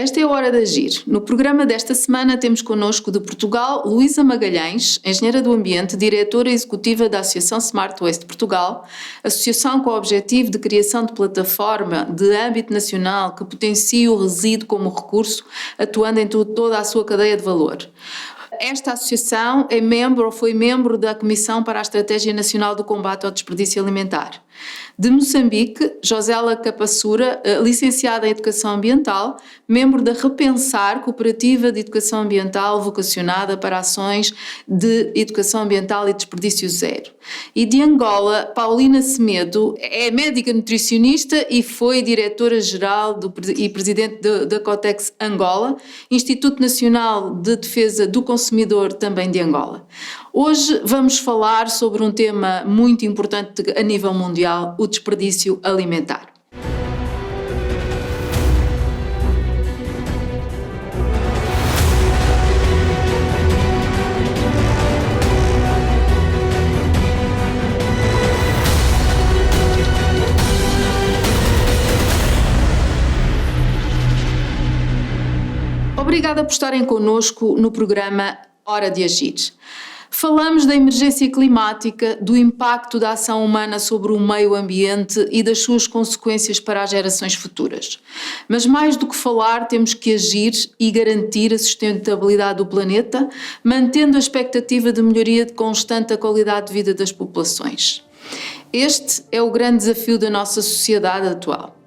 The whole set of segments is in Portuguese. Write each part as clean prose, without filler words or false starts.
Esta é a Hora de Agir. No programa desta semana temos connosco de Portugal Luísa Magalhães, engenheira do ambiente, diretora executiva da Associação Smart Waste Portugal, associação com o objetivo de criação de plataforma de âmbito nacional que potencie o resíduo como recurso, atuando em toda a sua cadeia de valor. Esta associação é membro ou foi membro da Comissão para a Estratégia Nacional do Combate ao Desperdício Alimentar. De Moçambique, Josela Capassura, licenciada em Educação Ambiental, membro da Repensar, Cooperativa de Educação Ambiental vocacionada para ações de educação ambiental e desperdício zero. E de Angola, Paulina Semedo, é médica nutricionista e foi diretora-geral e presidente da Cotex Angola, Instituto Nacional de Defesa do Consumidor também de Angola. Hoje vamos falar sobre um tema muito importante a nível mundial, o desperdício alimentar. Obrigada por estarem connosco no programa Hora de Agir. Falamos da emergência climática, do impacto da ação humana sobre o meio ambiente e das suas consequências para as gerações futuras. Mas mais do que falar, temos que agir e garantir a sustentabilidade do planeta, mantendo a expectativa de melhoria constante da qualidade de vida das populações. Este é o grande desafio da nossa sociedade atual.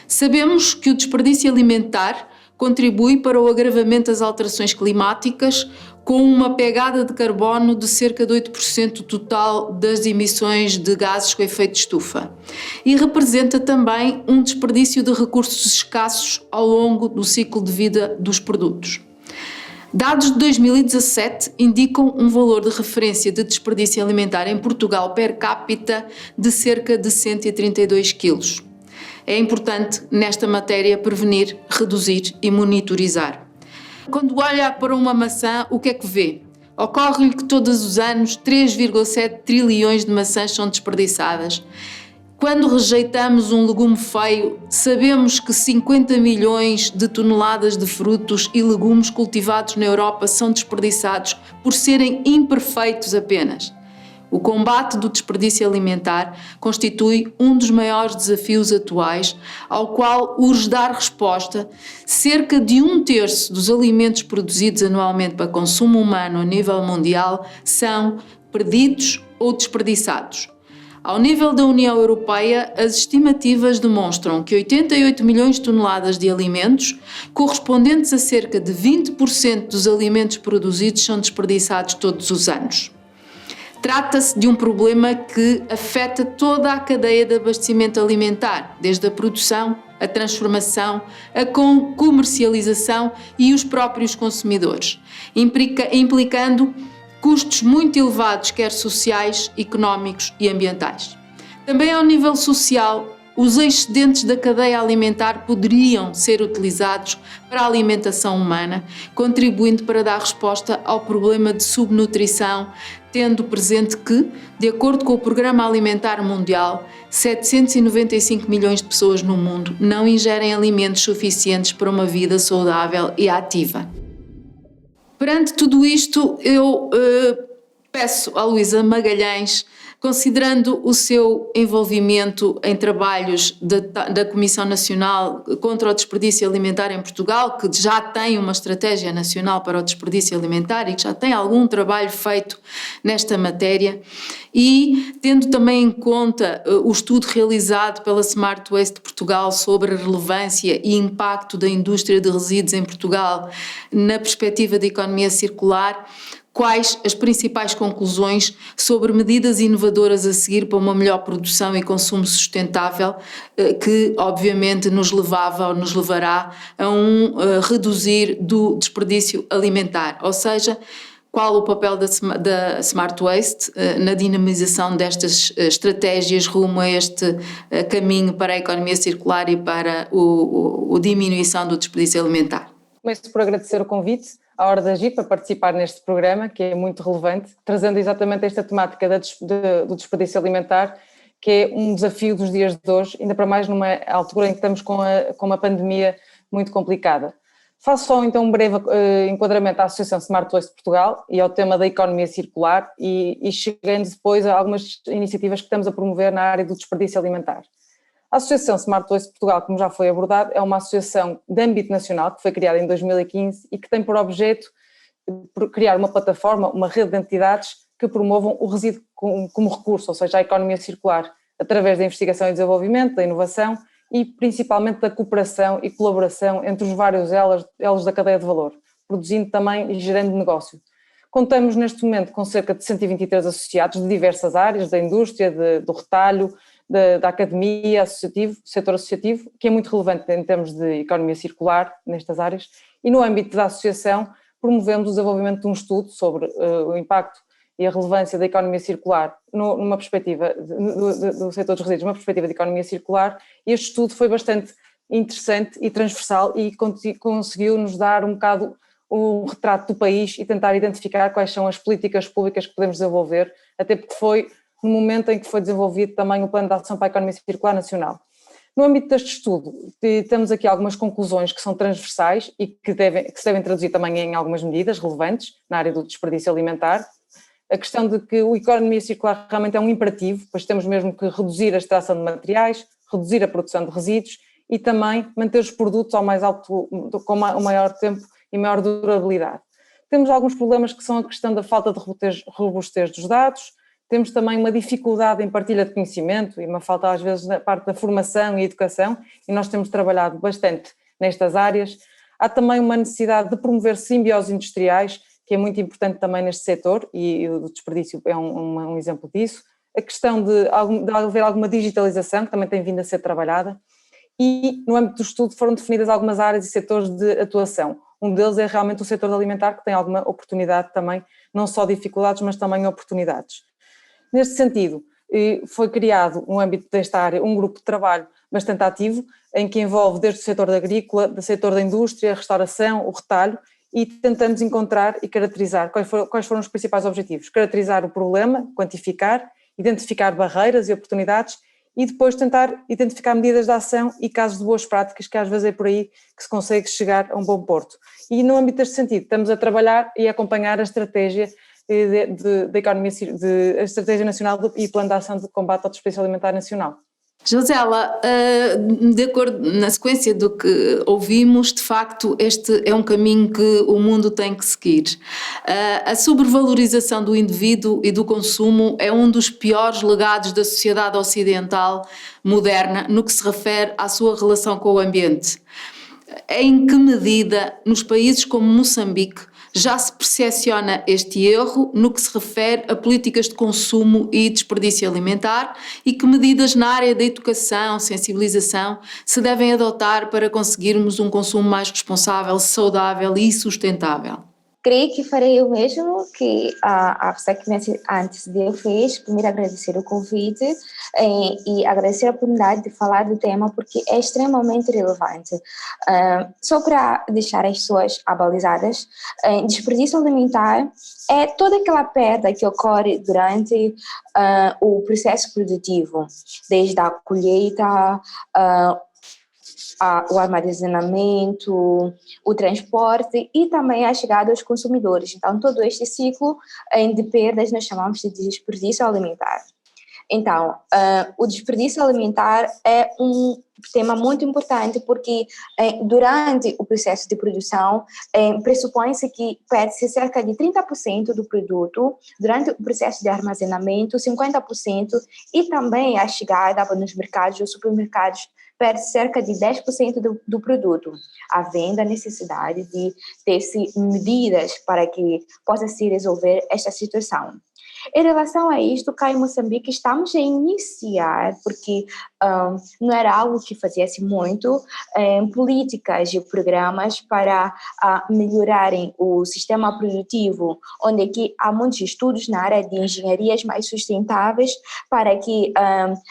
Sabemos que o desperdício alimentar contribui para o agravamento das alterações climáticas, com uma pegada de carbono de cerca de 8% total das emissões de gases com efeito de estufa. E representa também um desperdício de recursos escassos ao longo do ciclo de vida dos produtos. Dados de 2017 indicam um valor de referência de desperdício alimentar em Portugal per capita de cerca de 132 kg. É importante, nesta matéria, prevenir, reduzir e monitorizar. Quando olha para uma maçã, o que é que vê? Ocorre-lhe que todos os anos 3,7 trilhões de maçãs são desperdiçadas. Quando rejeitamos um legume feio, sabemos que 50 milhões de toneladas de frutos e legumes cultivados na Europa são desperdiçados por serem imperfeitos apenas. O combate do desperdício alimentar constitui um dos maiores desafios atuais, ao qual urge dar resposta. Cerca de 1/3 dos alimentos produzidos anualmente para consumo humano a nível mundial são perdidos ou desperdiçados. Ao nível da União Europeia, as estimativas demonstram que 88 milhões de toneladas de alimentos, correspondentes a cerca de 20% dos alimentos produzidos, são desperdiçados todos os anos. Trata-se de um problema que afeta toda a cadeia de abastecimento alimentar, desde a produção, a transformação, a comercialização e os próprios consumidores, implicando custos muito elevados, quer sociais, económicos e ambientais. Também ao nível social, os excedentes da cadeia alimentar poderiam ser utilizados para a alimentação humana, contribuindo para dar resposta ao problema de subnutrição, tendo presente que, de acordo com o Programa Alimentar Mundial, 795 milhões de pessoas no mundo não ingerem alimentos suficientes para uma vida saudável e ativa. Perante tudo isto, eu peço à Luísa Magalhães, considerando o seu envolvimento em trabalhos da Comissão Nacional contra o Desperdício Alimentar em Portugal, que já tem uma estratégia nacional para o desperdício alimentar e que já tem algum trabalho feito nesta matéria, e tendo também em conta o estudo realizado pela Smart Waste Portugal sobre a relevância e impacto da indústria de resíduos em Portugal na perspectiva da economia circular, quais as principais conclusões sobre medidas inovadoras a seguir para uma melhor produção e consumo sustentável, que obviamente nos levava ou nos levará a reduzir do desperdício alimentar, ou seja, qual o papel da Smart Waste na dinamização destas estratégias rumo a este caminho para a economia circular e para a diminuição do desperdício alimentar. Começo por agradecer o convite à Hora de Agir para participar neste programa, que é muito relevante, trazendo exatamente esta temática do desperdício alimentar, que é um desafio dos dias de hoje, ainda para mais numa altura em que estamos com uma pandemia muito complicada. Faço só então um breve enquadramento à Associação Smart Waste de Portugal e ao tema da economia circular e chegando depois a algumas iniciativas que estamos a promover na área do desperdício alimentar. A Associação Smart Waste de Portugal, como já foi abordado, é uma associação de âmbito nacional que foi criada em 2015 e que tem por objeto criar uma plataforma, uma rede de entidades que promovam o resíduo como recurso, ou seja, a economia circular, através da investigação e desenvolvimento, da inovação e principalmente da cooperação e colaboração entre os vários elos da cadeia de valor, produzindo também e gerando negócio. Contamos neste momento com cerca de 123 associados de diversas áreas, da indústria, do retalho, da academia, setor associativo, que é muito relevante em termos de economia circular nestas áreas, e no âmbito da associação promovemos o desenvolvimento de um estudo sobre o impacto e a relevância da economia circular numa perspectiva do setor dos resíduos, numa perspectiva de economia circular, e este estudo foi bastante interessante e transversal e conseguiu-nos dar um bocado o retrato do país e tentar identificar quais são as políticas públicas que podemos desenvolver, até porque foi no momento em que foi desenvolvido também o Plano de Ação para a Economia Circular Nacional. No âmbito deste estudo, temos aqui algumas conclusões que são transversais e que se devem traduzir também em algumas medidas relevantes na área do desperdício alimentar. A questão de que a economia circular realmente é um imperativo, pois temos mesmo que reduzir a extração de materiais, reduzir a produção de resíduos e também manter os produtos ao mais alto, com o maior tempo e maior durabilidade. Temos alguns problemas que são a questão da falta de robustez dos dados, temos também uma dificuldade em partilha de conhecimento e uma falta às vezes na parte da formação e educação, e nós temos trabalhado bastante nestas áreas. Há também uma necessidade de promover simbioses industriais, que é muito importante também neste setor, e o desperdício é um exemplo disso. A questão de haver alguma digitalização, que também tem vindo a ser trabalhada, e no âmbito do estudo foram definidas algumas áreas e setores de atuação. Um deles é realmente o setor alimentar, que tem alguma oportunidade também, não só dificuldades, mas também oportunidades. Neste sentido, foi criado no âmbito desta área um grupo de trabalho bastante ativo, em que envolve desde o setor agrícola, do setor da indústria, a restauração, o retalho, e tentamos encontrar e caracterizar quais foram os principais objetivos. Caracterizar o problema, quantificar, identificar barreiras e oportunidades e depois tentar identificar medidas de ação e casos de boas práticas, que às vezes é por aí que se consegue chegar a um bom porto. E no âmbito deste sentido, estamos a trabalhar e a acompanhar a estratégia da economia, a estratégia nacional e plano de ação de combate ao desperdício alimentar nacional. Josela, de acordo na sequência do que ouvimos, de facto este é um caminho que o mundo tem que seguir. A sobrevalorização do indivíduo e do consumo é um dos piores legados da sociedade ocidental moderna no que se refere à sua relação com o ambiente. Em que medida, nos países como Moçambique, já se percepciona este erro no que se refere a políticas de consumo e desperdício alimentar e que medidas na área da educação, sensibilização se devem adotar para conseguirmos um consumo mais responsável, saudável e sustentável? Creio que farei o mesmo que a pessoa que antes de eu fez. Primeiro agradecer o convite e agradecer a oportunidade de falar do tema porque é extremamente relevante. Só para deixar as pessoas abalizadas, desperdício alimentar é toda aquela perda que ocorre durante o processo produtivo, desde a colheita, o armazenamento, o transporte e também a chegada aos consumidores. Então, todo este ciclo de perdas nós chamamos de desperdício alimentar. Então, o desperdício alimentar é um tema muito importante porque durante o processo de produção pressupõe-se que perde-se cerca de 30% do produto, durante o processo de armazenamento 50% e também a chegada nos mercados ou supermercados perde cerca de 10% do produto, havendo a necessidade de ter-se medidas para que possa se resolver esta situação. Em relação a isto, cá em Moçambique estamos a iniciar, porque não era algo que fazia-se muito, políticas e programas para melhorarem o sistema produtivo, onde aqui há muitos estudos na área de engenharias mais sustentáveis para que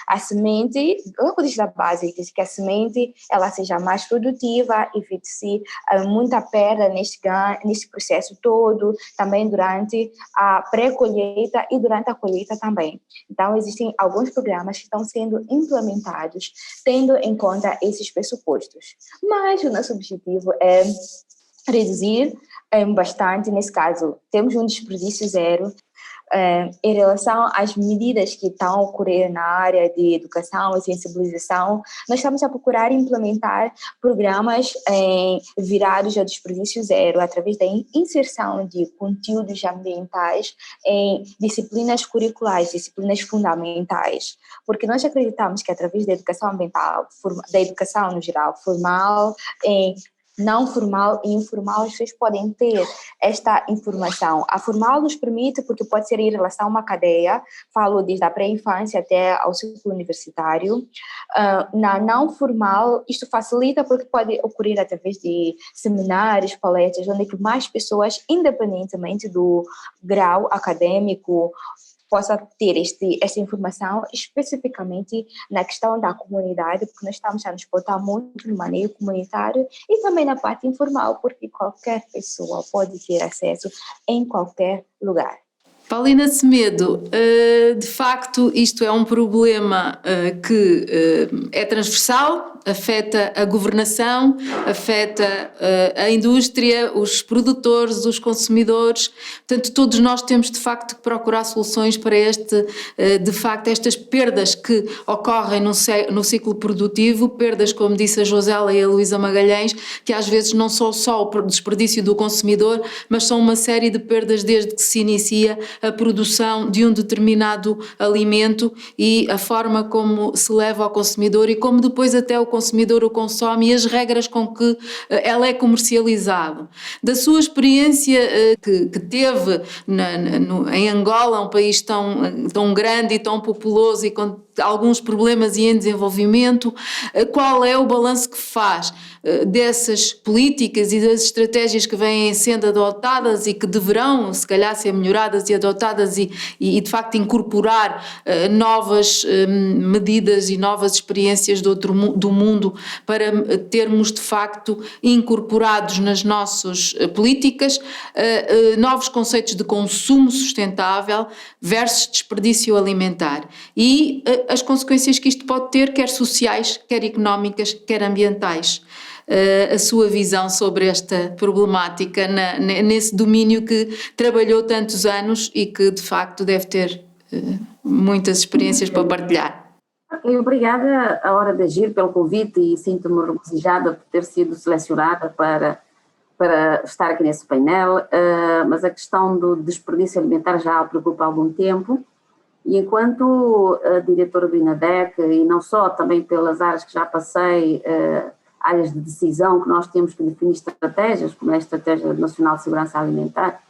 a semente, logo desde a base, que a semente ela seja mais produtiva, evite-se muita perda nesse processo todo, também durante a pré-colheita e durante a colheita também. Então, existem alguns programas que estão sendo implementados tendo em conta esses pressupostos. Mas o nosso objetivo é reduzir bastante, nesse caso, temos um desperdício zero. Em relação às medidas que estão a ocorrer na área de educação e sensibilização, nós estamos a procurar implementar programas virados ao desperdício zero, através da inserção de conteúdos ambientais em disciplinas curriculares, disciplinas fundamentais, porque nós acreditamos que através da educação ambiental, da educação no geral, formal, não formal e informal, as pessoas podem ter esta informação. A formal nos permite, porque pode ser em relação a uma cadeia, falo desde a pré-infância até ao ciclo universitário. Na não formal, isto facilita porque pode ocorrer através de seminários, palestras, onde mais pessoas, independentemente do grau acadêmico, possa ter esta informação especificamente na questão da comunidade, porque nós estamos a nos botar muito no maneio comunitário e também na parte informal, porque qualquer pessoa pode ter acesso em qualquer lugar. Paulina Semedo, de facto isto é um problema que é transversal, afeta a governação, afeta a indústria, os produtores, os consumidores, portanto todos nós temos de facto que procurar soluções para estas perdas que ocorrem no ciclo produtivo, perdas, como disse a Josela e a Luísa Magalhães, que às vezes não são só o desperdício do consumidor, mas são uma série de perdas desde que se inicia a produção de um determinado alimento e a forma como se leva ao consumidor e como depois até o consumidor o consome e as regras com que ela é comercializado. Da sua experiência que teve em Angola, um país tão grande e tão populoso e com alguns problemas e em desenvolvimento, qual é o balanço que faz dessas políticas e das estratégias que vêm sendo adotadas e que deverão, se calhar, ser melhoradas e adotadas e de facto incorporar novas medidas e novas experiências do mundo para termos de facto incorporados nas nossas políticas novos conceitos de consumo sustentável versus desperdício alimentar e as consequências que isto pode ter, quer sociais, quer económicas, quer ambientais. A sua visão sobre esta problemática nesse domínio que trabalhou tantos anos e que de facto deve ter muitas experiências para partilhar. Obrigada à Hora de Agir pelo convite e sinto-me regozijada por ter sido selecionada para estar aqui nesse painel, mas a questão do desperdício alimentar já a preocupa há algum tempo e enquanto a diretora do INADEC e não só, também pelas áreas que já passei, áreas de decisão que nós temos que definir estratégias, como é a Estratégia Nacional de Segurança Alimentar,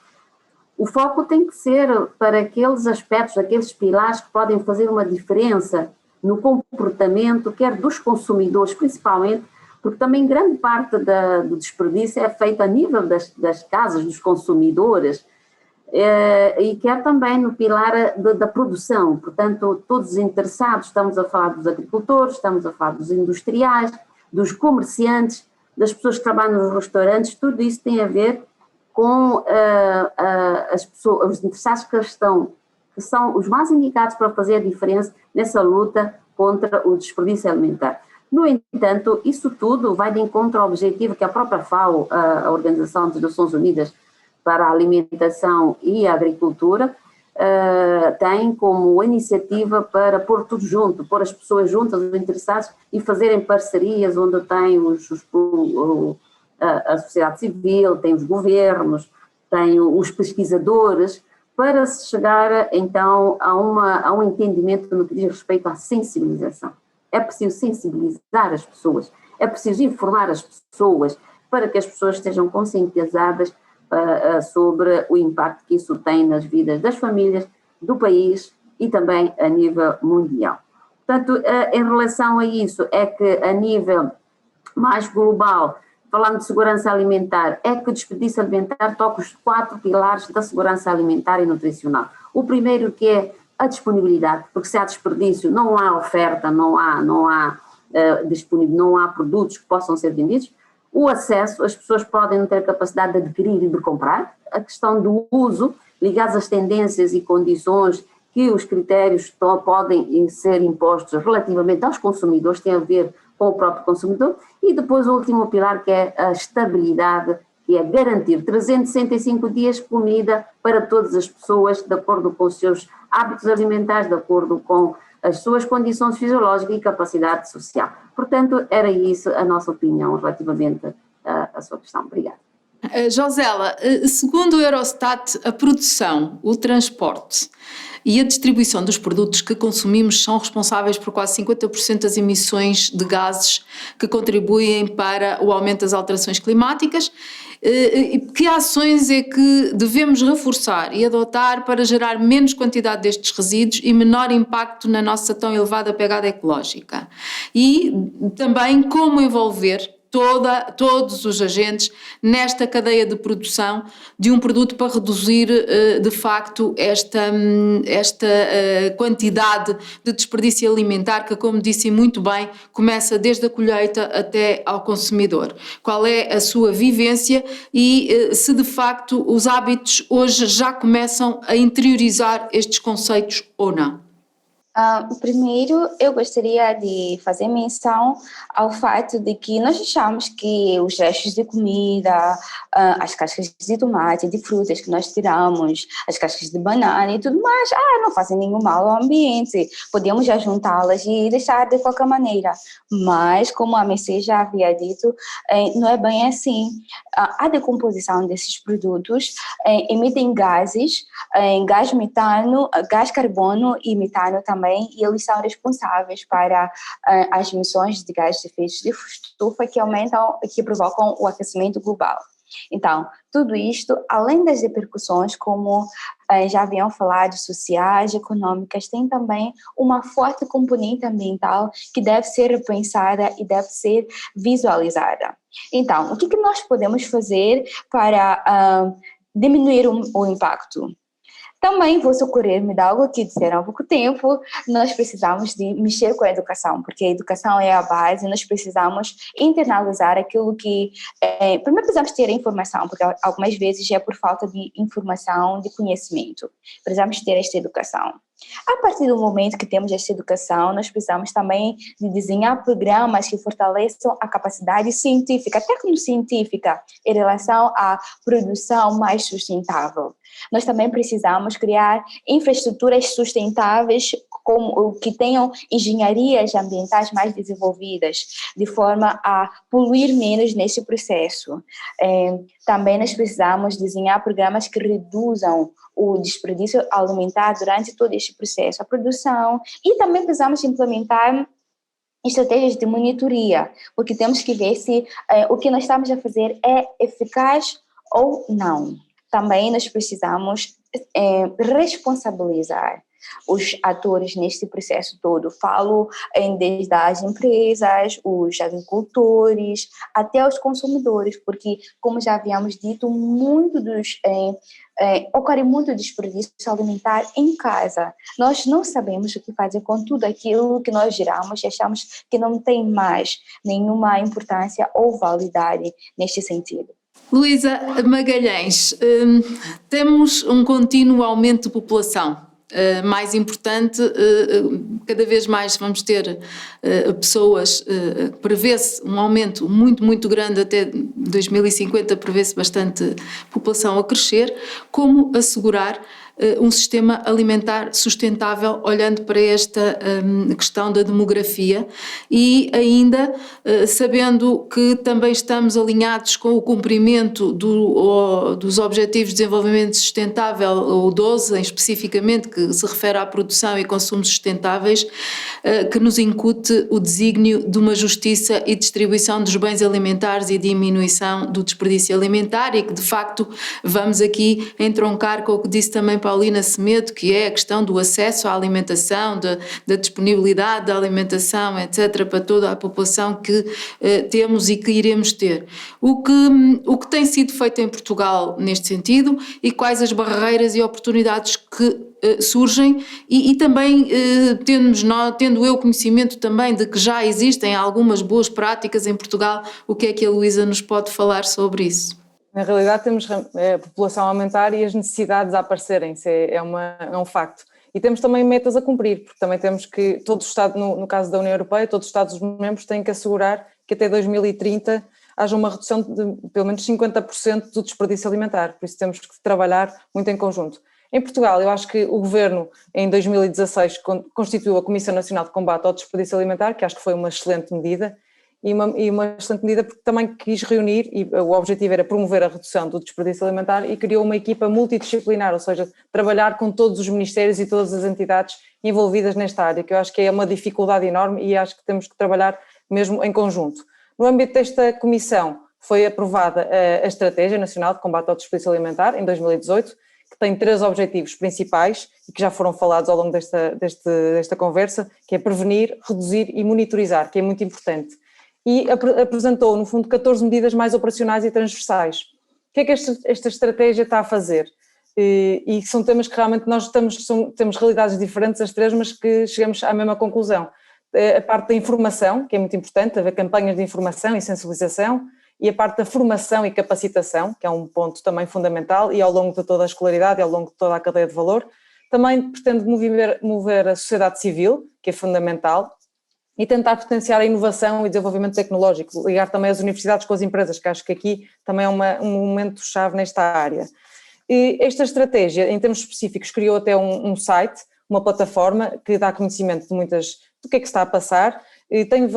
o foco tem que ser para aqueles aspectos, aqueles pilares que podem fazer uma diferença no comportamento, quer dos consumidores principalmente, porque também grande parte do desperdício é feita a nível das casas, dos consumidores, e quer também no pilar da produção, portanto todos os interessados, estamos a falar dos agricultores, estamos a falar dos industriais, dos comerciantes, das pessoas que trabalham nos restaurantes, tudo isso tem a ver com as pessoas, os interessados que são os mais indicados para fazer a diferença nessa luta contra o desperdício alimentar. No entanto, isso tudo vai de encontro ao objetivo que a própria FAO, a Organização das Nações Unidas para a Alimentação e a Agricultura, tem como iniciativa para pôr tudo junto, pôr as pessoas juntas, os interessados, e fazerem parcerias onde tem a sociedade civil, tem os governos, tem os pesquisadores, para se chegar então a um entendimento no que diz respeito à sensibilização. É preciso sensibilizar as pessoas, é preciso informar as pessoas para que as pessoas estejam conscientizadas sobre o impacto que isso tem nas vidas das famílias, do país e também a nível mundial. Portanto, em relação a isso, é que a nível mais global, falando de segurança alimentar, é que o desperdício alimentar toca os 4 pilares da segurança alimentar e nutricional. O primeiro que é a disponibilidade, porque se há desperdício não há oferta, não há produtos que possam ser vendidos. O acesso, as pessoas podem não ter capacidade de adquirir e de comprar. A questão do uso, ligados às tendências e condições que os critérios podem ser impostos relativamente aos consumidores, tem a ver com o próprio consumidor. E depois o último pilar, que é a estabilidade, que que é garantir 365 dias de comida para todas as pessoas, de acordo com os seus hábitos alimentares, de acordo com as suas condições fisiológicas e capacidade social. Portanto, era isso a nossa opinião relativamente à sua questão. Obrigada. Josela, segundo o Eurostat, a produção, o transporte e a distribuição dos produtos que consumimos são responsáveis por quase 50% das emissões de gases que contribuem para o aumento das alterações climáticas. Que ações é que devemos reforçar e adotar para gerar menos quantidade destes resíduos e menor impacto na nossa tão elevada pegada ecológica? E também como envolver todos os agentes nesta cadeia de produção de um produto para reduzir de facto esta quantidade de desperdício alimentar que, como disse muito bem, começa desde a colheita até ao consumidor. Qual é a sua vivência e se de facto os hábitos hoje já começam a interiorizar estes conceitos ou não? Primeiro, eu gostaria de fazer menção ao fato de que nós achamos que os restos de comida, as cascas de tomate, de frutas que nós tiramos, as cascas de banana e tudo mais, não fazem nenhum mal ao ambiente. Podemos já juntá-las e deixar de qualquer maneira. Mas, como a Mercê já havia dito, não é bem assim. A decomposição desses produtos emitem gases, gás metano, gás carbono e metano também, e eles são responsáveis para as emissões de gases de efeito de estufa que provocam o aquecimento global. Então, tudo isto, além das repercussões, como já haviam falado, sociais, econômicas, tem também uma forte componente ambiental que deve ser repensada e deve ser visualizada. Então, o que nós podemos fazer para diminuir o impacto? Também vou socorrer-me de algo que disseram há pouco tempo, nós precisamos de mexer com a educação, porque a educação é a base, nós precisamos internalizar aquilo que... primeiro precisamos ter a informação, porque algumas vezes é por falta de informação, de conhecimento. Precisamos ter esta educação. A partir do momento que temos esta educação, nós precisamos também de desenhar programas que fortaleçam a capacidade científica, tecnocientífica, em relação à produção mais sustentável. Nós também precisamos criar infraestruturas sustentáveis que tenham engenharias ambientais mais desenvolvidas, de forma a poluir menos nesse processo. Também nós precisamos desenhar programas que reduzam o desperdício alimentar durante todo este processo, a produção, e também precisamos implementar estratégias de monitoria, porque temos que ver se o que nós estamos a fazer é eficaz ou não. Também nós precisamos responsabilizar os atores neste processo todo. Falo desde as empresas, os agricultores, até os consumidores, porque, como já havíamos dito, ocorre muito desperdício alimentar em casa. Nós não sabemos o que fazer com tudo aquilo que nós geramos e achamos que não tem mais nenhuma importância ou validade neste sentido. Luísa Magalhães, temos um contínuo aumento de população. Mais importante, cada vez mais vamos ter pessoas, prevê-se um aumento muito grande até 2050, prevê-se bastante população a crescer. Como assegurar um sistema alimentar sustentável olhando para esta questão da demografia e ainda sabendo que também estamos alinhados com o cumprimento dos Objetivos de Desenvolvimento Sustentável, o 12 especificamente, que se refere à produção e consumo sustentáveis, que nos incute o desígnio de uma justiça e distribuição dos bens alimentares e diminuição do desperdício alimentar, e que de facto vamos aqui entroncar com o que disse também Paulina Semedo, que é a questão do acesso à alimentação, da disponibilidade da alimentação, etc., para toda a população que temos e que iremos ter. O que tem sido feito em Portugal neste sentido e quais as barreiras e oportunidades que surgem e também tendo eu conhecimento também de que já existem algumas boas práticas em Portugal, o que é que a Luísa nos pode falar sobre isso? Na realidade temos a população a aumentar e as necessidades a aparecerem, é um facto. E temos também metas a cumprir, porque também temos que, todo o Estado, no caso da União Europeia, todos os Estados-membros têm que assegurar que até 2030 haja uma redução de pelo menos 50% do desperdício alimentar, por isso temos que trabalhar muito em conjunto. Em Portugal, eu acho que o Governo, em 2016, constituiu a Comissão Nacional de Combate ao Desperdício Alimentar, que acho que foi uma excelente medida, e uma excelente medida porque também quis reunir, e o objetivo era promover a redução do desperdício alimentar, e criou uma equipa multidisciplinar, ou seja, trabalhar com todos os ministérios e todas as entidades envolvidas nesta área, que eu acho que é uma dificuldade enorme e acho que temos que trabalhar mesmo em conjunto. No âmbito desta comissão foi aprovada a Estratégia Nacional de Combate ao Desperdício Alimentar, em 2018, que tem 3 objetivos principais e que já foram falados ao longo desta conversa, que é prevenir, reduzir e monitorizar, que é muito importante. E apresentou, no fundo, 14 medidas mais operacionais e transversais. O que é que esta estratégia está a fazer? E são temas que realmente nós temos realidades diferentes, as 3, mas que chegamos à mesma conclusão. A parte da informação, que é muito importante, haver campanhas de informação e sensibilização, e a parte da formação e capacitação, que é um ponto também fundamental, e ao longo de toda a escolaridade, ao longo de toda a cadeia de valor. Também pretende mover a sociedade civil, que é fundamental, e tentar potenciar a inovação e desenvolvimento tecnológico, ligar também as universidades com as empresas, que acho que aqui também é um momento-chave nesta área. E esta estratégia, em termos específicos, criou até um site, uma plataforma que dá conhecimento do que é que está a passar, e tem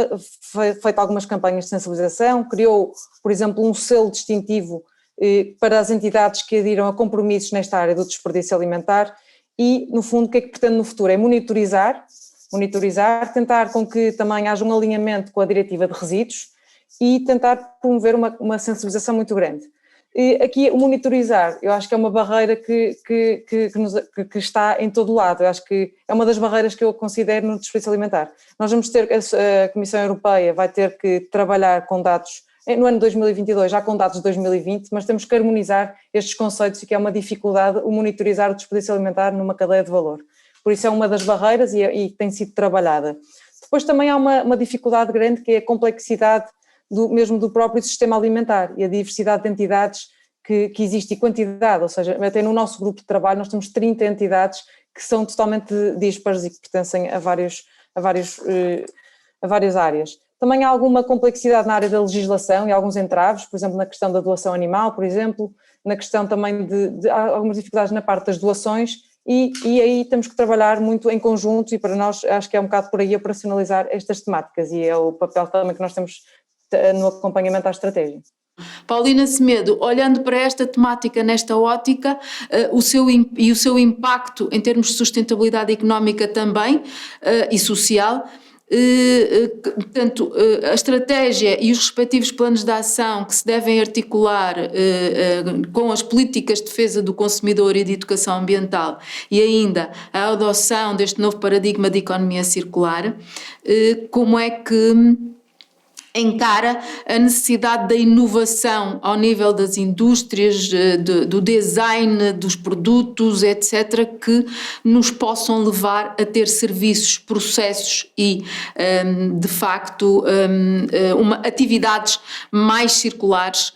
feito algumas campanhas de sensibilização, criou, por exemplo, um selo distintivo para as entidades que aderiram a compromissos nesta área do desperdício alimentar e, no fundo, o que é que pretende no futuro? É monitorizar, tentar com que também haja um alinhamento com a diretiva de resíduos e tentar promover uma sensibilização muito grande. E aqui o monitorizar, eu acho que é uma barreira que está em todo lado, eu acho que é uma das barreiras que eu considero no desperdício alimentar. Nós vamos ter, a Comissão Europeia vai ter que trabalhar com dados, no ano de 2022 já com dados de 2020, mas temos que harmonizar estes conceitos e que é uma dificuldade o monitorizar o desperdício alimentar numa cadeia de valor. Por isso é uma das barreiras e tem sido trabalhada. Depois também há uma dificuldade grande que é a complexidade mesmo do próprio sistema alimentar e a diversidade de entidades que existe e quantidade, ou seja, até no nosso grupo de trabalho nós temos 30 entidades que são totalmente dispares e que pertencem a várias áreas. Também há alguma complexidade na área da legislação e alguns entraves, por exemplo, na questão da doação animal, por exemplo, na questão também de algumas dificuldades na parte das doações e aí temos que trabalhar muito em conjunto e para nós acho que é um bocado por aí operacionalizar estas temáticas e é o papel também que nós temos no acompanhamento à estratégia. Paulina Semedo, olhando para esta temática nesta ótica, o seu impacto em termos de sustentabilidade económica também e social, portanto, a estratégia e os respectivos planos de ação que se devem articular com as políticas de defesa do consumidor e de educação ambiental e ainda a adoção deste novo paradigma de economia circular, como é que encara a necessidade da inovação ao nível das indústrias, do design dos produtos, etc., que nos possam levar a ter serviços, processos e, de facto, atividades mais circulares,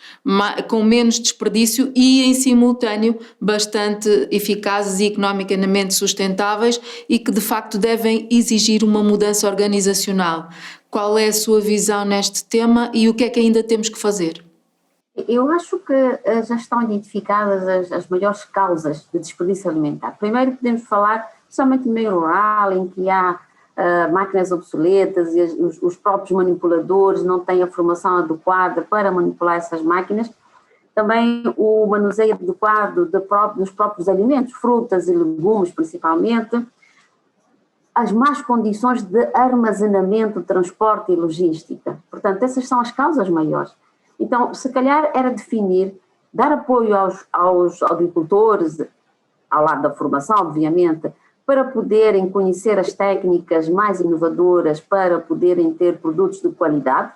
com menos desperdício e, em simultâneo, bastante eficazes e economicamente sustentáveis e que, de facto, devem exigir uma mudança organizacional. Qual é a sua visão neste tema e o que é que ainda temos que fazer? Eu acho que já estão identificadas as maiores causas de desperdício alimentar. Primeiro podemos falar, somente no meio rural, em que há máquinas obsoletas e os próprios manipuladores não têm a formação adequada para manipular essas máquinas. Também o manuseio adequado dos próprios alimentos, frutas e legumes principalmente. As más condições de armazenamento, transporte e logística. Portanto, essas são as causas maiores. Então, se calhar era definir, dar apoio aos agricultores, ao lado da formação, obviamente, para poderem conhecer as técnicas mais inovadoras, para poderem ter produtos de qualidade,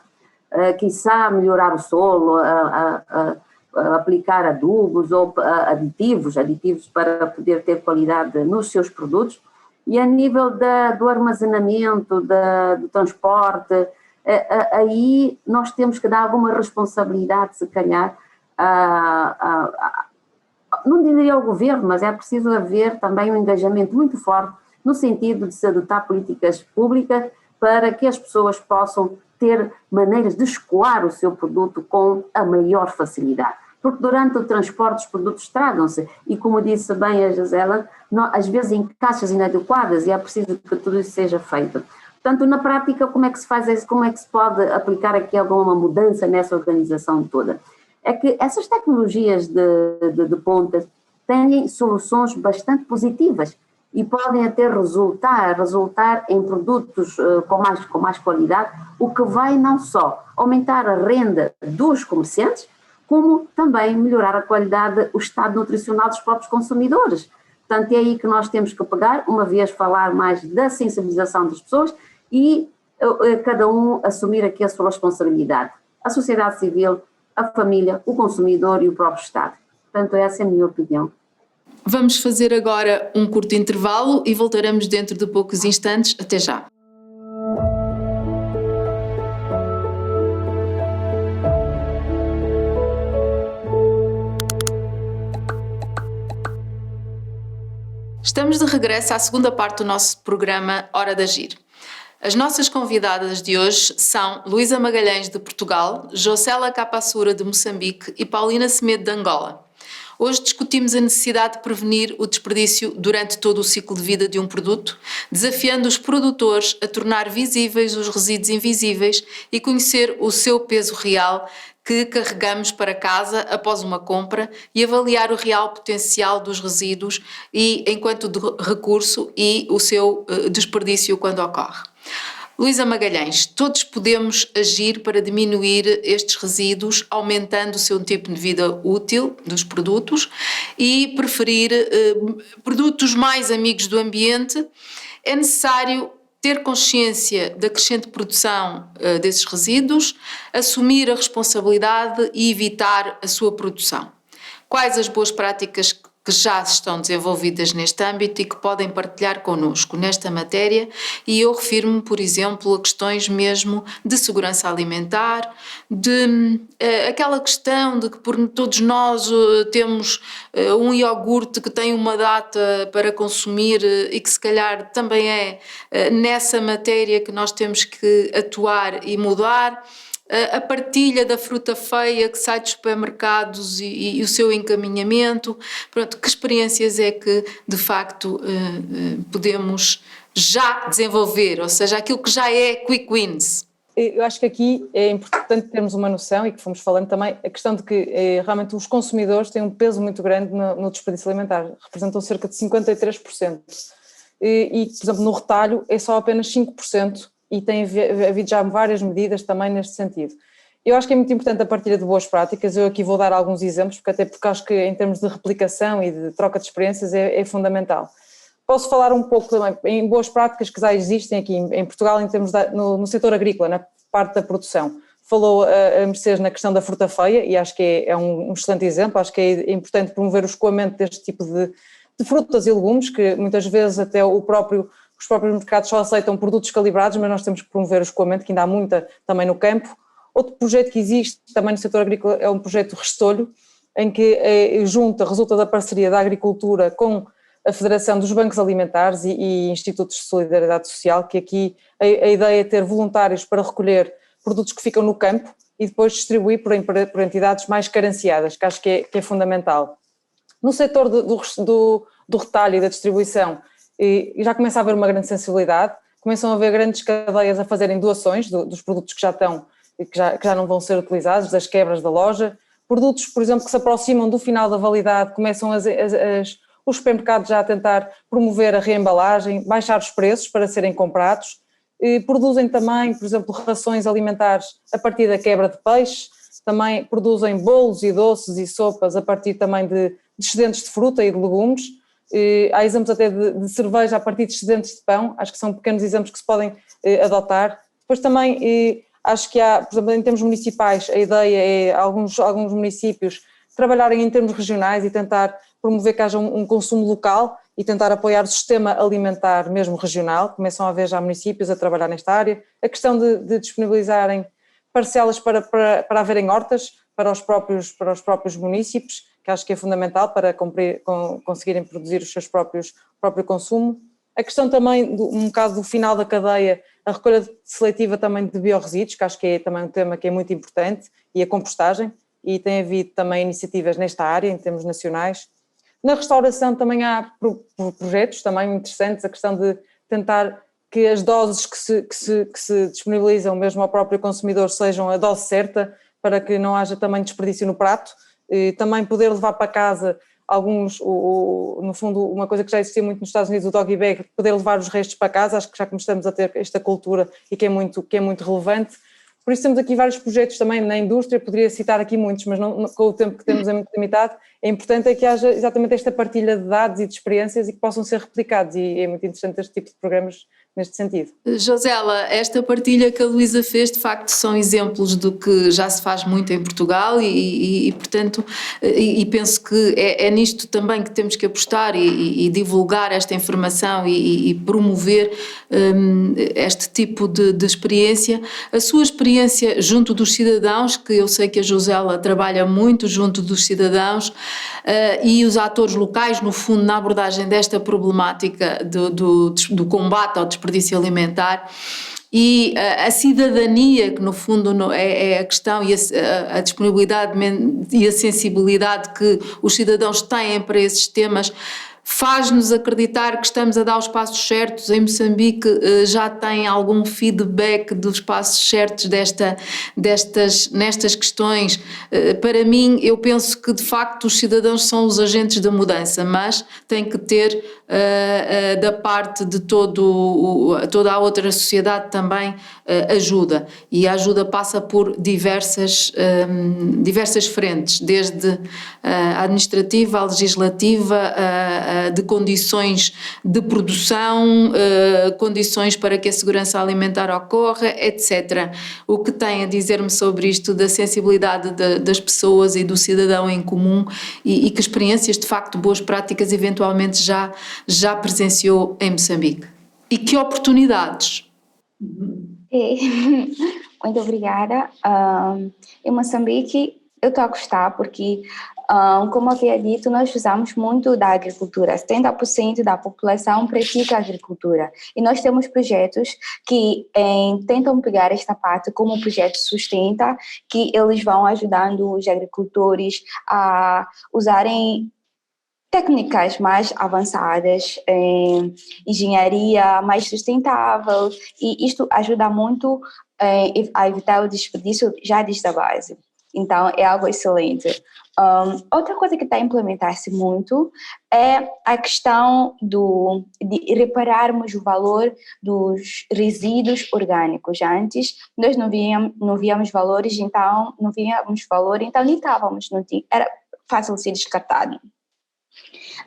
quiçá melhorar o solo, aplicar adubos ou aditivos para poder ter qualidade nos seus produtos. E a nível do armazenamento, do transporte, aí nós temos que dar alguma responsabilidade, se calhar, não diria ao governo, mas é preciso haver também um engajamento muito forte no sentido de se adotar políticas públicas para que as pessoas possam ter maneiras de escoar o seu produto com a maior facilidade. Porque durante o transporte os produtos estragam-se e, como disse bem a Gisela, às vezes em caixas inadequadas, e é preciso que tudo isso seja feito. Portanto, na prática, como é que se faz isso? Como é que se pode aplicar aqui alguma mudança nessa organização toda? É que essas tecnologias de ponta têm soluções bastante positivas e podem até resultar em produtos com mais qualidade, o que vai não só aumentar a renda dos comerciantes, como também melhorar a qualidade, o estado nutricional dos próprios consumidores. Portanto, é aí que nós temos que pegar, uma vez falar mais da sensibilização das pessoas e cada um assumir aqui a sua responsabilidade. A sociedade civil, a família, o consumidor e o próprio Estado. Portanto, essa é a minha opinião. Vamos fazer agora um curto intervalo e voltaremos dentro de poucos instantes. Até já! Estamos de regresso à segunda parte do nosso programa Hora de Agir. As nossas convidadas de hoje são Luísa Magalhães, de Portugal, Josela Capassura, de Moçambique e Paulina Semedo, de Angola. Hoje discutimos a necessidade de prevenir o desperdício durante todo o ciclo de vida de um produto, desafiando os produtores a tornar visíveis os resíduos invisíveis e conhecer o seu peso real que carregamos para casa após uma compra e avaliar o real potencial dos resíduos e enquanto recurso e o seu desperdício quando ocorre. Luísa Magalhães, todos podemos agir para diminuir estes resíduos, aumentando o seu tipo de vida útil dos produtos e preferir produtos mais amigos do ambiente. É necessário ter consciência da crescente produção desses resíduos, assumir a responsabilidade e evitar a sua produção. Quais as boas práticas que já estão desenvolvidas neste âmbito e que podem partilhar connosco nesta matéria? E eu refiro-me, por exemplo, a questões mesmo de segurança alimentar, de aquela questão de que todos nós temos um iogurte que tem uma data para consumir e que se calhar também é nessa matéria que nós temos que atuar e mudar. A partilha da fruta feia que sai dos supermercados e o seu encaminhamento. Pronto, que experiências é que de facto podemos já desenvolver, ou seja, aquilo que já é quick wins? Eu acho que aqui é importante termos uma noção, e que fomos falando também, a questão de que realmente os consumidores têm um peso muito grande no desperdício alimentar, representam cerca de 53%. E, por exemplo, no retalho é só apenas 5%. E tem havido já várias medidas também neste sentido. Eu acho que é muito importante a partilha de boas práticas. Eu aqui vou dar alguns exemplos, porque acho que em termos de replicação e de troca de experiências é fundamental. Posso falar um pouco também em boas práticas que já existem aqui em Portugal em termos no setor agrícola, na parte da produção. Falou a Mercedes na questão da fruta feia e acho que é um excelente exemplo. Acho que é importante promover o escoamento deste tipo de frutas e legumes, que muitas vezes até os próprios mercados só aceitam produtos calibrados, mas nós temos que promover o escoamento, que ainda há muita também no campo. Outro projeto que existe também no setor agrícola é um projeto Restolho, em que resulta da parceria da agricultura com a Federação dos Bancos Alimentares e Institutos de Solidariedade Social, que aqui a ideia é ter voluntários para recolher produtos que ficam no campo e depois distribuir por entidades mais carenciadas, que acho que é fundamental. No setor do retalho e da distribuição, e já começa a haver uma grande sensibilidade, começam a haver grandes cadeias a fazerem doações dos produtos que já estão e que já não vão ser utilizados, das quebras da loja, produtos, por exemplo, que se aproximam do final da validade, começam os supermercados já a tentar promover a reembalagem, baixar os preços para serem comprados, produzem também, por exemplo, rações alimentares a partir da quebra de peixe, também produzem bolos e doces e sopas a partir também de excedentes de fruta e de legumes. Há exemplos até de cerveja a partir de excedentes de pão, acho que são pequenos exemplos que se podem adotar. Depois também acho que há, por exemplo, em termos municipais, a ideia é alguns municípios trabalharem em termos regionais e tentar promover que haja um consumo local e tentar apoiar o sistema alimentar mesmo regional. Começam a haver já municípios a trabalhar nesta área. A questão de disponibilizarem parcelas para haverem hortas para os próprios municípios, que acho que é fundamental para conseguirem produzir os seus próprio consumo. A questão também um bocado do final da cadeia a recolha seletiva também de biorresíduos, que acho que é também um tema que é muito importante, e a compostagem, e tem havido também iniciativas nesta área, em termos nacionais. Na restauração também há projetos também interessantes, a questão de tentar que as doses que se disponibilizam mesmo ao próprio consumidor sejam a dose certa, para que não haja também desperdício no prato, e também poder levar para casa alguns, no fundo, uma coisa que já existia muito nos Estados Unidos, o doggy bag, poder levar os restos para casa. Acho que já começamos a ter esta cultura e que é muito relevante. Por isso temos aqui vários projetos também na indústria, poderia citar aqui muitos, mas não, com o tempo que temos é muito limitado. É importante é que haja exatamente esta partilha de dados e de experiências e que possam ser replicados, e é muito interessante este tipo de programas neste sentido. Josela, esta partilha que a Luísa fez de facto são exemplos do que já se faz muito em Portugal portanto, penso que é nisto também que temos que apostar e divulgar esta informação e promover este tipo de experiência. A sua experiência junto dos cidadãos, que eu sei que a Josela trabalha muito junto dos cidadãos, e os atores locais, no fundo, na abordagem desta problemática do combate ao desperdício alimentar, e a cidadania, que no fundo é a questão, e a disponibilidade e a sensibilidade que os cidadãos têm para esses temas, faz-nos acreditar que estamos a dar os passos certos. Em Moçambique já tem algum feedback dos passos certos nestas questões. Para mim, eu penso que de facto os cidadãos são os agentes da mudança, mas tem que ter da parte de toda a outra sociedade também ajuda, e a ajuda passa por diversas frentes, desde a administrativa, a legislativa, de condições de produção, condições para que a segurança alimentar ocorra, etc. O que tem a dizer-me sobre isto da sensibilidade das pessoas e do cidadão em comum, e que experiências, de facto, boas práticas eventualmente já presenciou em Moçambique? E que oportunidades? Muito obrigada. Em Moçambique eu estou a gostar porque, como eu havia dito, nós usamos muito da agricultura. 70% da população pratica agricultura. E nós temos projetos que tentam pegar esta parte como projeto sustenta, que eles vão ajudando os agricultores a usarem técnicas mais avançadas, engenharia mais sustentável, e isto ajuda muito a evitar o desperdício já desde a base. Então, é algo excelente. Outra coisa que está a implementar-se muito é a questão de repararmos o valor dos resíduos orgânicos. Antes, nós não víamos valores, então nem estávamos, era fácil ser descartado.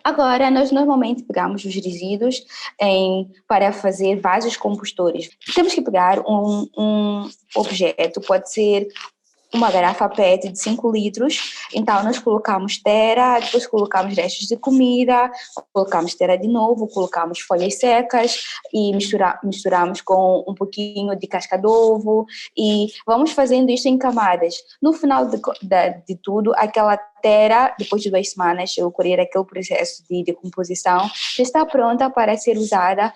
Agora, nós normalmente pegamos os resíduos para fazer vasos compostores. Temos que pegar um objeto, pode ser uma garrafa PET de 5 litros, então nós colocamos terra, depois colocamos restos de comida, colocamos terra de novo, colocamos folhas secas e misturamos com um pouquinho de casca de ovo, e vamos fazendo isso em camadas. No final de tudo, aquela terra, depois de 2 semanas, eu ocorrer aquele processo de decomposição, já está pronta para ser usada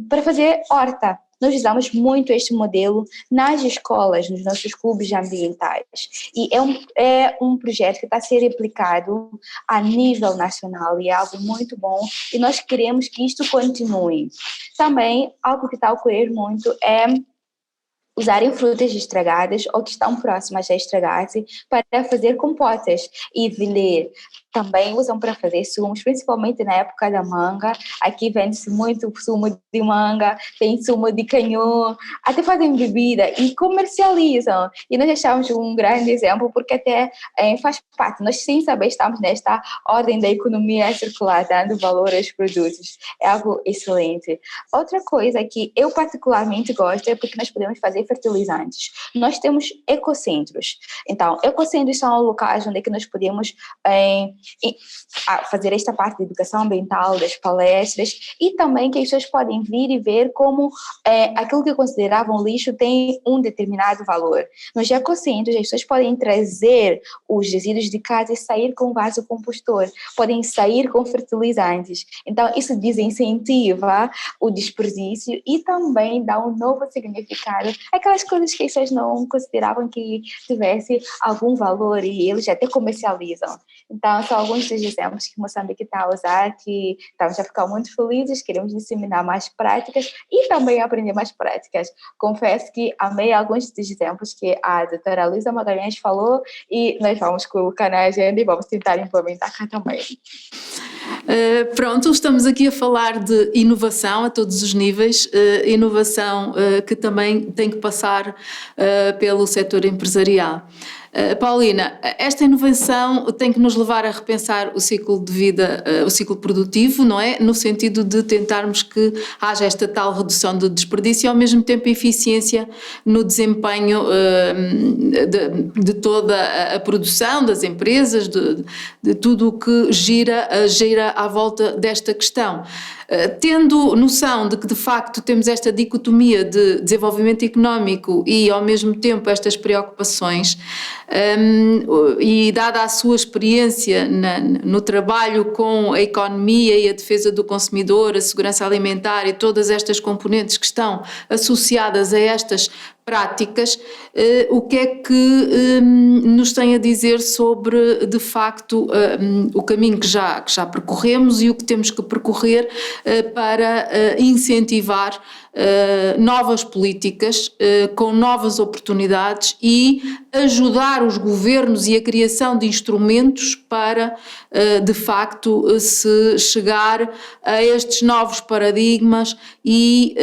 para fazer horta. Nós usamos muito este modelo nas escolas, nos nossos clubes ambientais, e é um projeto que está a ser replicado a nível nacional, e é algo muito bom, e nós queremos que isto continue. Também, algo que está a ocorrer muito é usarem frutas estragadas ou que estão próximas a estragar-se para fazer compotas e vender. Também usam para fazer sumos, principalmente na época da manga. Aqui vende-se muito sumo de manga, tem sumo de canhão, até fazem bebida e comercializam. E nós achamos um grande exemplo, porque até faz parte. Nós, sem saber, estamos nesta ordem da economia circular, dando valor aos produtos. É algo excelente. Outra coisa que eu particularmente gosto é porque nós podemos fazer e fertilizantes, nós temos ecocentros. Então, ecocentros são locais onde é que nós podemos fazer esta parte de educação ambiental, das palestras, e também que as pessoas podem vir e ver como aquilo que consideravam lixo tem um determinado valor. Nos ecocentros, as pessoas podem trazer os resíduos de casa e sair com vaso compostor, podem sair com fertilizantes. Então, isso desincentiva o desperdício e também dá um novo significado. Aquelas coisas que as pessoas não consideravam que tivesse algum valor e eles até comercializam. Então, são alguns dos exemplos que Moçambique está a usar, que estamos a ficar muito felizes, queremos disseminar mais práticas e também aprender mais práticas. Confesso que amei alguns dos exemplos que a doutora Luísa Magalhães falou e nós vamos colocar na agenda e vamos tentar implementar cá também. Pronto, estamos aqui a falar de inovação a todos os níveis, inovação que também tem que passar pelo setor empresarial. Paulina, esta inovação tem que nos levar a repensar o ciclo de vida, o ciclo produtivo, não é? No sentido de tentarmos que haja esta tal redução do desperdício e ao mesmo tempo eficiência no desempenho de toda a produção das empresas, de tudo o que gira à volta desta questão. Tendo noção de que de facto temos esta dicotomia de desenvolvimento económico e ao mesmo tempo estas preocupações, e dada a sua experiência no trabalho com a economia e a defesa do consumidor, a segurança alimentar e todas estas componentes que estão associadas a estas práticas, o que é que nos tem a dizer sobre, de facto, o caminho que já percorremos e o que temos que percorrer para incentivar novas políticas com novas oportunidades e ajudar os governos e a criação de instrumentos para, de facto, se chegar a estes novos paradigmas e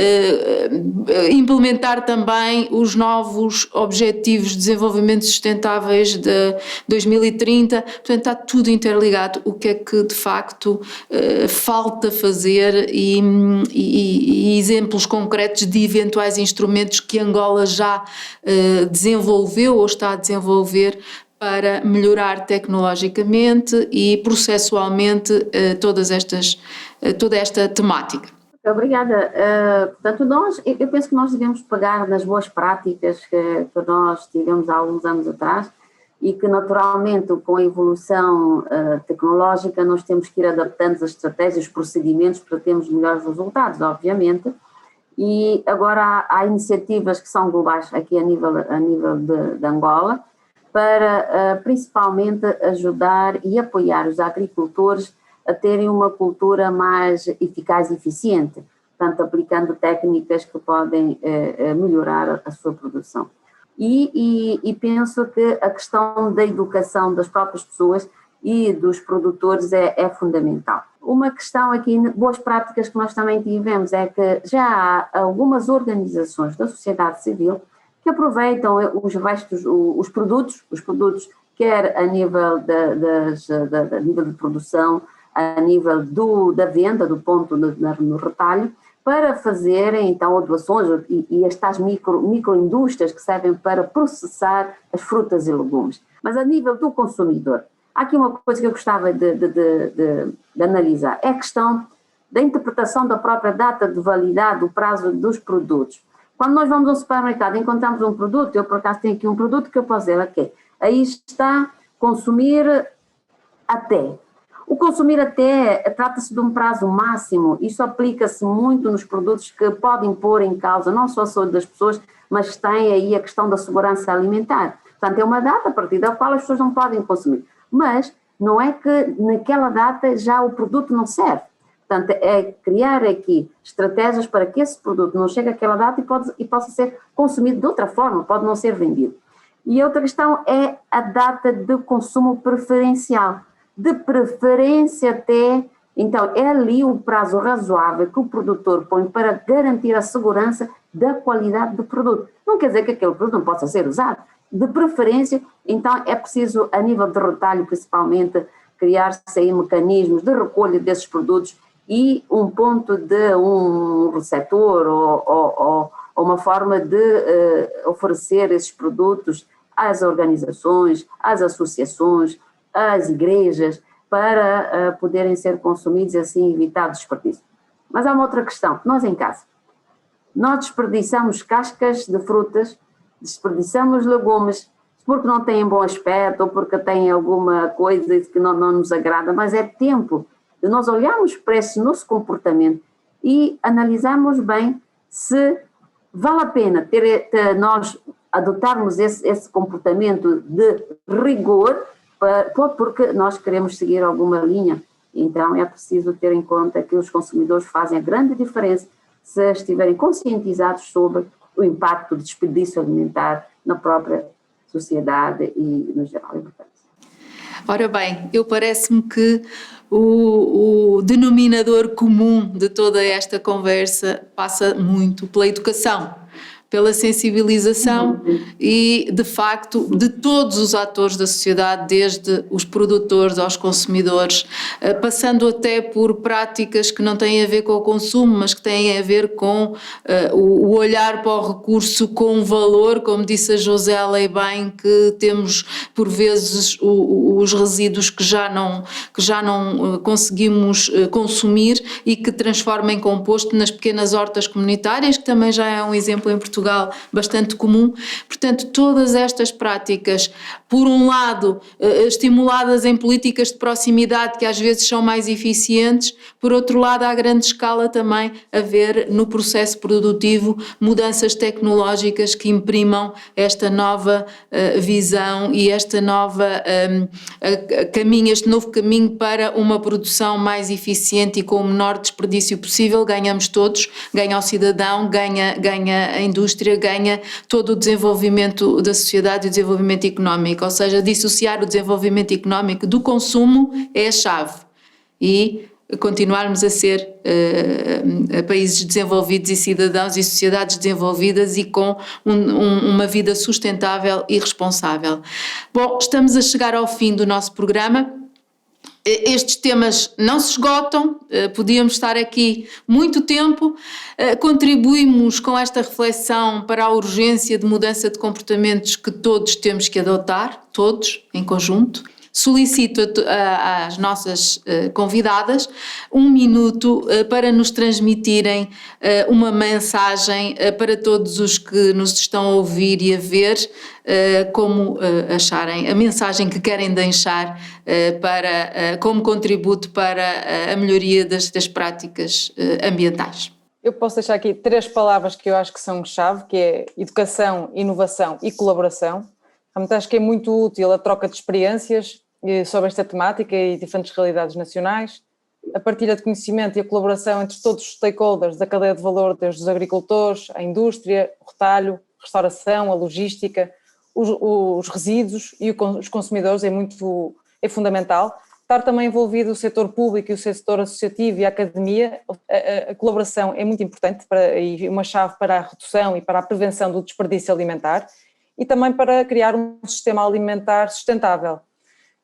implementar também os novos Objetivos de Desenvolvimento Sustentáveis de 2030. Portanto, está tudo interligado. O que é que, de facto, falta fazer e exemplos concretos de eventuais instrumentos que Angola já desenvolveu ou está a desenvolver para melhorar tecnologicamente e processualmente toda esta temática. Obrigada. Portanto, eu penso que nós devemos pegar nas boas práticas que nós tivemos há alguns anos atrás e que naturalmente com a evolução tecnológica nós temos que ir adaptando as estratégias, os procedimentos para termos melhores resultados, obviamente. E agora há iniciativas que são globais aqui a nível de Angola para principalmente ajudar e apoiar os agricultores a terem uma cultura mais eficaz e eficiente, portanto aplicando técnicas que podem melhorar a sua produção. E penso que a questão da educação das próprias pessoas e dos produtores é fundamental. Uma questão aqui, boas práticas que nós também tivemos, é que já há algumas organizações da sociedade civil que aproveitam os produtos, quer a nível nível de produção, a nível da venda, do ponto no retalho, para fazerem então doações e estas microindústrias que servem para processar as frutas e legumes. Mas a nível do consumidor, há aqui uma coisa que eu gostava de analisar, é a questão da interpretação da própria data de validade, do prazo dos produtos. Quando nós vamos ao supermercado e encontramos um produto, eu por acaso tenho aqui um produto que eu posso dizer, ok, aí está consumir até. O consumir até trata-se de um prazo máximo, isso aplica-se muito nos produtos que podem pôr em causa não só a saúde das pessoas, mas tem aí a questão da segurança alimentar. Portanto, é uma data a partir da qual as pessoas não podem consumir. Mas não é que naquela data já o produto não serve. Portanto, é criar aqui estratégias para que esse produto não chegue àquela data e possa ser consumido de outra forma, pode não ser vendido. E outra questão é a data de consumo preferencial. De preferência até, então é ali o prazo razoável que o produtor põe para garantir a segurança da qualidade do produto. Não quer dizer que aquele produto não possa ser usado. De preferência, então é preciso, a nível de retalho principalmente, criar-se aí mecanismos de recolha desses produtos e um ponto de um receptor ou uma forma de oferecer esses produtos às organizações, às associações, às igrejas, para poderem ser consumidos e assim evitar desperdício. Mas há uma outra questão, nós em casa, nós desperdiçamos cascas de frutas, desperdiçamos legumes, porque não têm bom aspecto ou porque têm alguma coisa que não nos agrada, mas é tempo de nós olharmos para esse nosso comportamento e analisarmos bem se vale a pena nós adotarmos esse comportamento de rigor, porque nós queremos seguir alguma linha. Então é preciso ter em conta que os consumidores fazem a grande diferença se estiverem conscientizados sobre o impacto do desperdício alimentar na própria sociedade e no geral. Ora bem, parece-me que o denominador comum de toda esta conversa passa muito pela educação, pela sensibilização e, de facto, de todos os atores da sociedade, desde os produtores aos consumidores, passando até por práticas que não têm a ver com o consumo, mas que têm a ver com o olhar para o recurso com valor, como disse a Josela e bem, que temos por vezes os resíduos que já não conseguimos consumir e que transforma em composto nas pequenas hortas comunitárias, que também já é um exemplo em Portugal bastante comum. Portanto, todas estas práticas, por um lado, estimuladas em políticas de proximidade que às vezes são mais eficientes, por outro lado, à grande escala também haver no processo produtivo mudanças tecnológicas que imprimam esta nova visão e esta nova este novo caminho para uma produção mais eficiente e com o menor desperdício possível. Ganhamos todos, ganha o cidadão, ganha a indústria, ganha todo o desenvolvimento da sociedade e o desenvolvimento económico, ou seja, dissociar o desenvolvimento económico do consumo é a chave e continuarmos a ser países desenvolvidos e cidadãos e sociedades desenvolvidas e com uma vida sustentável e responsável. Bom, estamos a chegar ao fim do nosso programa. Estes temas não se esgotam, podíamos estar aqui muito tempo, contribuímos com esta reflexão para a urgência de mudança de comportamentos que todos temos que adotar, todos, em conjunto. Solicito às nossas convidadas 1 minuto para nos transmitirem uma mensagem para todos os que nos estão a ouvir e a ver, como acharem, a mensagem que querem deixar como contributo para a melhoria das práticas ambientais. Eu posso deixar aqui 3 palavras que eu acho que são chave, que é educação, inovação e colaboração. Portanto, acho que é muito útil a troca de experiências sobre esta temática e diferentes realidades nacionais, a partilha de conhecimento e a colaboração entre todos os stakeholders da cadeia de valor, desde os agricultores, a indústria, o retalho, a restauração, a logística, os resíduos e os consumidores é fundamental. Estar também envolvido o setor público e o setor associativo e a academia, a colaboração é muito importante e uma chave para a redução e para a prevenção do desperdício alimentar e também para criar um sistema alimentar sustentável.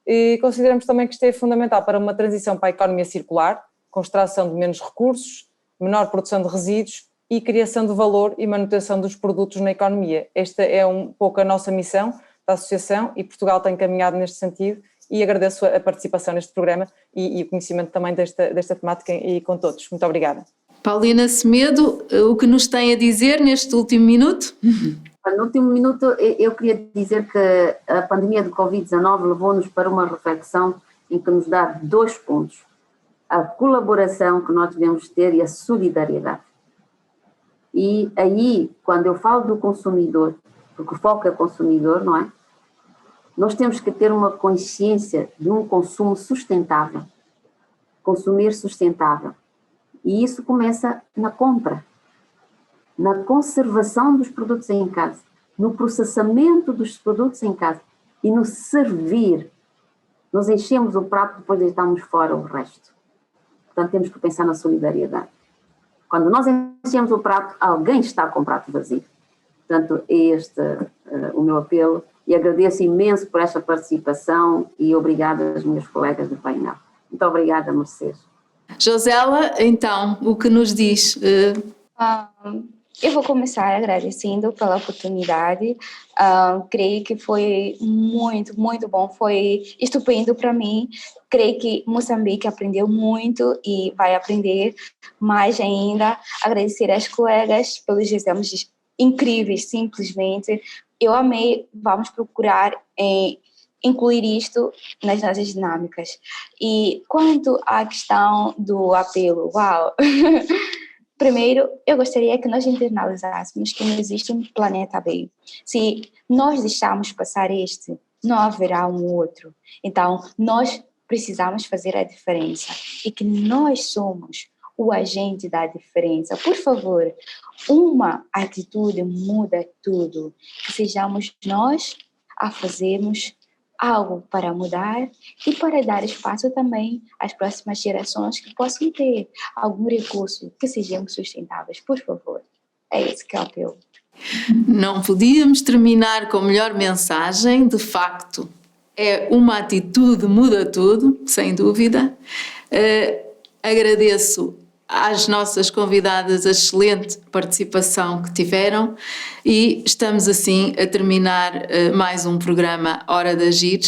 E consideramos também que isto é fundamental para uma transição para a economia circular, com extração de menos recursos, menor produção de resíduos e criação de valor e manutenção dos produtos na economia. Esta é um pouco a nossa missão da Associação e Portugal tem caminhado neste sentido e agradeço a participação neste programa e o conhecimento também desta temática e com todos. Muito obrigada. Paulina Semedo, o que nos tem a dizer neste último minuto? No último minuto, eu queria dizer que a pandemia do Covid-19 levou-nos para uma reflexão em que nos dá 2 pontos. A colaboração que nós devemos ter e a solidariedade. E aí, quando eu falo do consumidor, porque o foco é o consumidor, não é? Nós temos que ter uma consciência de um consumo sustentável. Consumir sustentável. E isso começa na compra, na conservação dos produtos em casa, no processamento dos produtos em casa e no servir. Nós enchemos o prato, depois deitamos fora o resto. Portanto, temos que pensar na solidariedade. Quando nós enchemos o prato, alguém está com o prato vazio. Portanto, é este o meu apelo e agradeço imenso por esta participação e obrigada às minhas colegas do painel. Muito obrigada, Mercedes. Josela, então, o que nos diz? Eu vou começar agradecendo pela oportunidade. Creio que foi muito, muito bom, foi estupendo para mim. Creio que Moçambique aprendeu muito e vai aprender mais ainda. Agradecer às colegas pelos exemplos incríveis, simplesmente. Eu amei, vamos procurar incluir isto nas nossas dinâmicas. E quanto à questão do apelo, uau! Primeiro, eu gostaria que nós internalizássemos que não existe um planeta B. Se nós deixarmos passar este, não haverá um outro. Então, nós precisamos fazer a diferença e que nós somos o agente da diferença. Por favor, uma atitude muda tudo. Que sejamos nós a fazermos algo para mudar e para dar espaço também às próximas gerações que possam ter algum recurso que sejamos sustentáveis, por favor. É esse que é o apelo. Não podíamos terminar com melhor mensagem, de facto, é uma atitude muda tudo, sem dúvida. Agradeço às nossas convidadas a excelente participação que tiveram e estamos assim a terminar mais um programa Hora de Agir.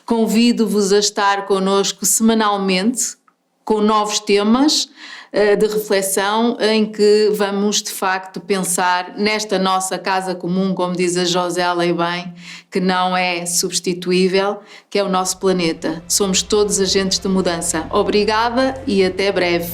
Convido-vos a estar connosco semanalmente com novos temas de reflexão em que vamos de facto pensar nesta nossa casa comum, como diz a Josela e bem, que não é substituível, que é o nosso planeta. Somos todos agentes de mudança. Obrigada e até breve.